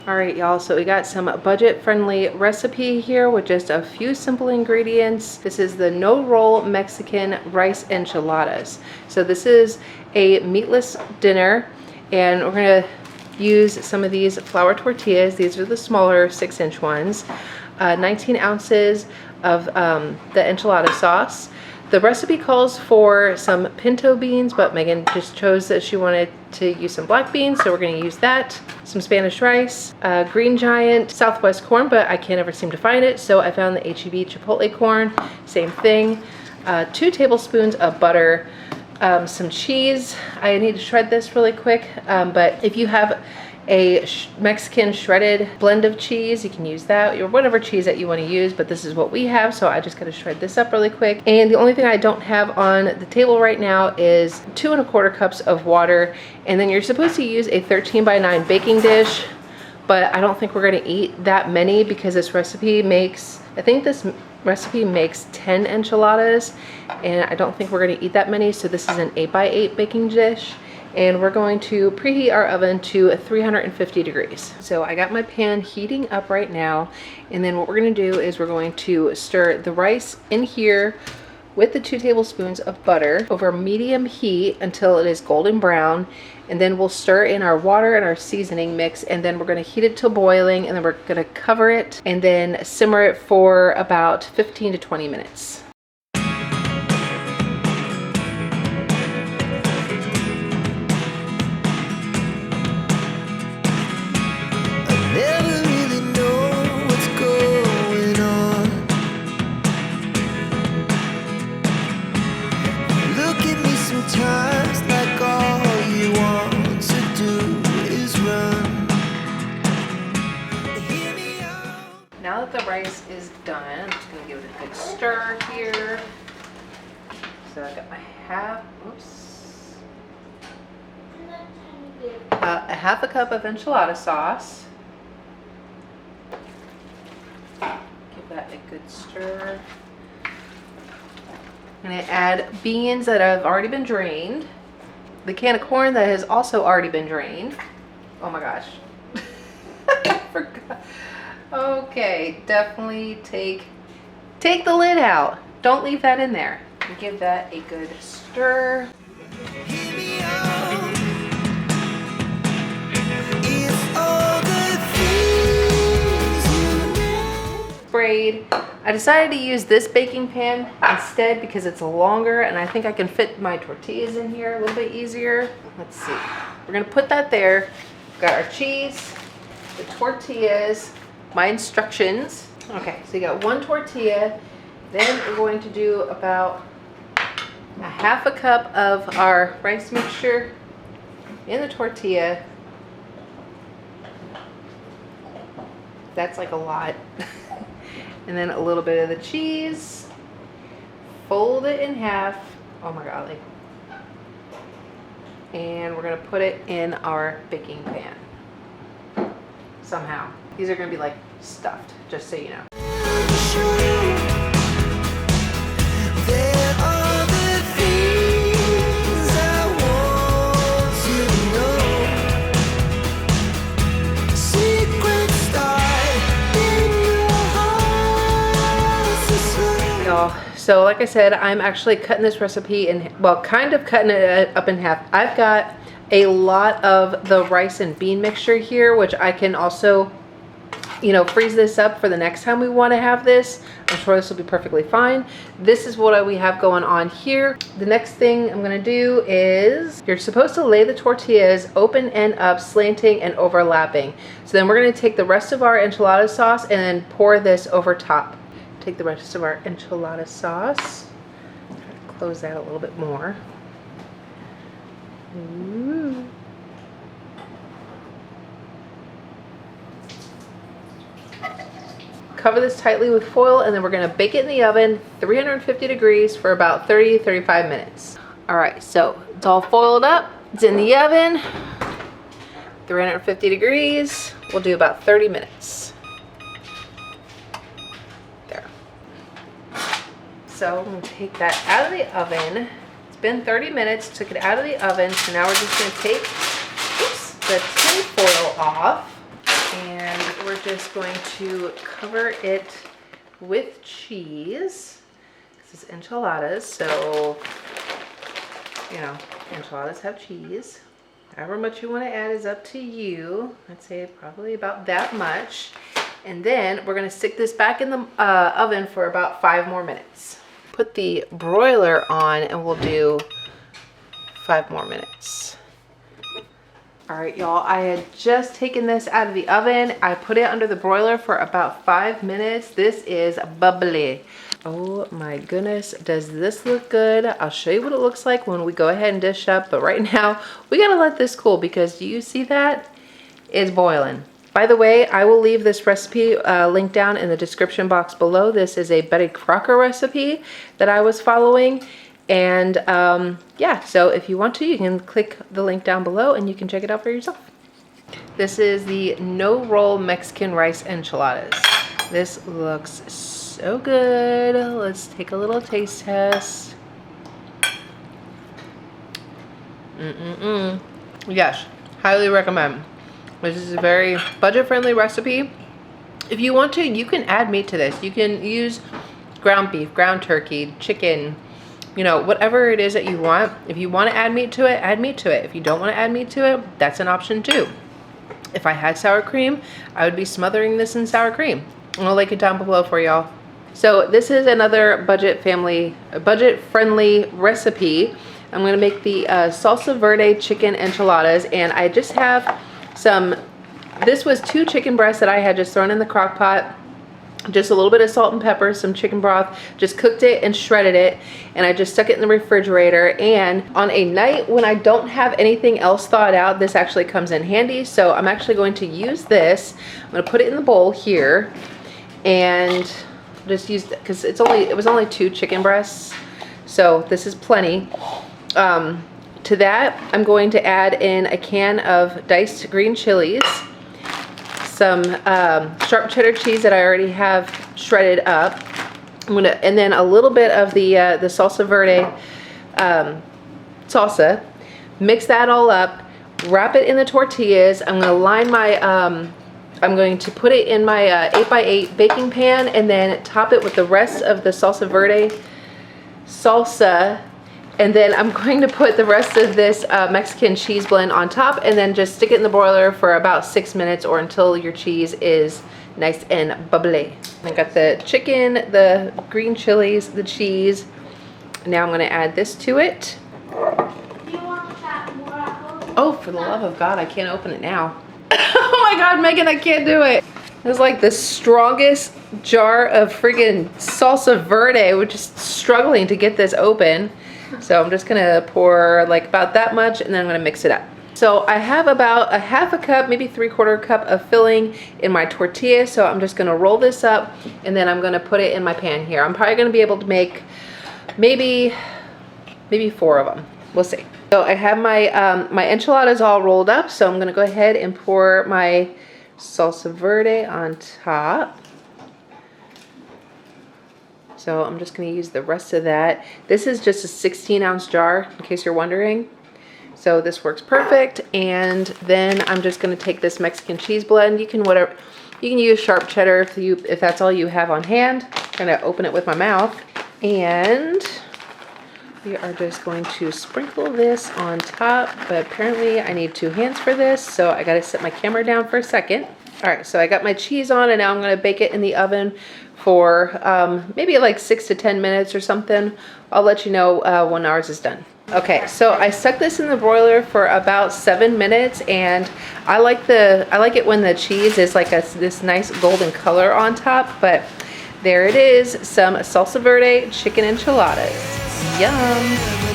All right, y'all, so we got some budget-friendly recipe here with just a few simple ingredients. This is the no-roll Mexican rice enchiladas. So this is a meatless dinner, and we're gonna use some of these flour tortillas. These are the smaller 6-inch ones. 19 ounces of the enchilada sauce. The recipe calls for some pinto beans, but Megan just chose that she wanted to use some black beans, so we're gonna use that. Some Spanish rice, green giant Southwest corn, but I can't ever seem to find it, so I found the H-E-B Chipotle corn, same thing. 2 tablespoons of butter, some cheese. I need to shred this really quick, but if you have a Mexican shredded blend of cheese, you can use that, or whatever cheese that you want to use, but this is what we have, so I just gotta shred this up really quick. And the only thing I don't have on the table right now is 2 1/4 cups of water, and then you're supposed to use a 13x9 baking dish, but I don't think we're gonna eat that many because this recipe makes, I think this recipe makes 10 enchiladas, and I don't think we're gonna eat that many, so this is an 8x8 baking dish. And we're going to preheat our oven to 350 degrees. So I got my pan heating up right now, and then what we're going to do is we're going to stir the rice in here with the 2 tablespoons of butter over medium heat until it is golden brown, and then we'll stir in our water and our seasoning mix, and then we're going to heat it to boiling, and then we're going to cover it and then simmer it for about 15 to 20 minutes. Now that the rice is done, I'm just going to give it a good stir here. So I got my a half a cup of enchilada sauce. Give that a good stir. I'm going to add beans that have already been drained. The can of corn that has also already been drained. Oh my gosh. I forgot. Okay, definitely take the lid out. Don't leave that in there. And give that a good stir. Sprayed. I decided to use this baking pan instead because it's longer, and I think I can fit my tortillas in here a little bit easier. Let's see. We're gonna put that there. We've got our cheese, the tortillas, my instructions. Okay, so you got 1 tortilla. Then we're going to do about a half a cup of our rice mixture in the tortilla. That's like a lot. And then a little bit of the cheese. Fold it in half. Oh my golly. And we're gonna put it in our baking pan. Somehow. These are gonna be like stuffed, just so you know. So like I said, I'm actually cutting this recipe in, well, kind of cutting it up in half. I've got a lot of the rice and bean mixture here, which I can also, you know, freeze this up for the next time we want to have this. I'm sure this will be perfectly fine. This is what we have going on here. The next thing I'm going to do is, you're supposed to lay the tortillas open and up, slanting and overlapping. So then we're going to take the rest of our enchilada sauce and then pour this over top. Take the rest of our enchilada sauce. Try to close that a little bit more. Ooh. Cover this tightly with foil, and then we're going to bake it in the oven 350 degrees for about 30-35 minutes. All right, so it's all foiled up. It's in the oven, 350 degrees. We'll do about 30 minutes. There. So I'm going to take that out of the oven. It's been 30 minutes, took it out of the oven. So now we're just going to take the tin foil off. And we're just going to cover it with cheese. This is enchiladas, so, you know, enchiladas have cheese. However much you want to add is up to you. I'd say probably about that much. And then we're going to stick this back in the oven for about 5 more minutes. Put the broiler on and we'll do 5 more minutes. All right, y'all, I had just taken this out of the oven. I put it under the broiler for about 5 minutes. This is bubbly. Oh my goodness, does this look good? I'll show you what it looks like when we go ahead and dish up, but right now we gotta let this cool because do you see that? It's boiling. By the way, I will leave this recipe linked down in the description box below. This is a Betty Crocker recipe that I was following. And yeah, so if you want to, you can click the link down below and you can check it out for yourself. This is the no-roll Mexican rice enchiladas. This looks so good. Let's take a little taste test. Yes, highly recommend. This is a very budget-friendly recipe. If you want to, you can add meat to this. You can use ground beef, ground turkey, chicken, you know, whatever it is that you want. If you want to add meat to it, add meat to it. If you don't want to add meat to it, that's an option too. If I had sour cream, I would be smothering this in sour cream. I'll link it down below for y'all. So this is another budget-friendly recipe. I'm gonna make the salsa verde chicken enchiladas, and I just have some, this was 2 chicken breasts that I had just thrown in the crock pot. Just a little bit of salt and pepper, some chicken broth, just cooked it and shredded it, and I just stuck it in the refrigerator. And on a night when I don't have anything else thawed out, this actually comes in handy. So I'm actually going to use this. I'm going to put it in the bowl here and just use it because it was only 2 chicken breasts, so this is plenty. To that, I'm going to add in a can of diced green chilies, some sharp cheddar cheese that I already have shredded up. And then a little bit of the salsa verde salsa. Mix that all up. Wrap it in the tortillas. I'm going to line my. I'm going to put it in my 8x8 baking pan and then top it with the rest of the salsa verde salsa. And then I'm going to put the rest of this Mexican cheese blend on top and then just stick it in the broiler for about 6 minutes or until your cheese is nice and bubbly. I got the chicken, the green chilies, the cheese. Now I'm going to add this to it. Do you want that more apple? Oh, for the love of God, I can't open it now. Oh my God, Megan, I can't do it. It was like the strongest jar of friggin' salsa verde. We're just struggling to get this open. So I'm just gonna pour like about that much and then I'm gonna mix it up. So I have about a half a cup, maybe 3/4 cup of filling in my tortilla. So I'm just gonna roll this up and then I'm gonna put it in my pan here. I'm probably gonna be able to make maybe 4 of them. We'll see. So I have my my enchiladas all rolled up. So I'm gonna go ahead and pour my salsa verde on top. So I'm just going to use the rest of that. This is just a 16-ounce jar, in case you're wondering. So this works perfect. And then I'm just going to take this Mexican cheese blend. You can use sharp cheddar if that's all you have on hand. I'm going to open it with my mouth. And we are just going to sprinkle this on top. But apparently I need 2 hands for this, so I got to set my camera down for a second. All right, so I got my cheese on and now I'm going to bake it in the oven for maybe like 6 to 10 minutes or something. I'll let you know when ours is done. Okay, so I stuck this in the broiler for about 7 minutes, and I like it when the cheese is like this nice golden color on top. But there it is, some salsa verde chicken enchiladas. Yum.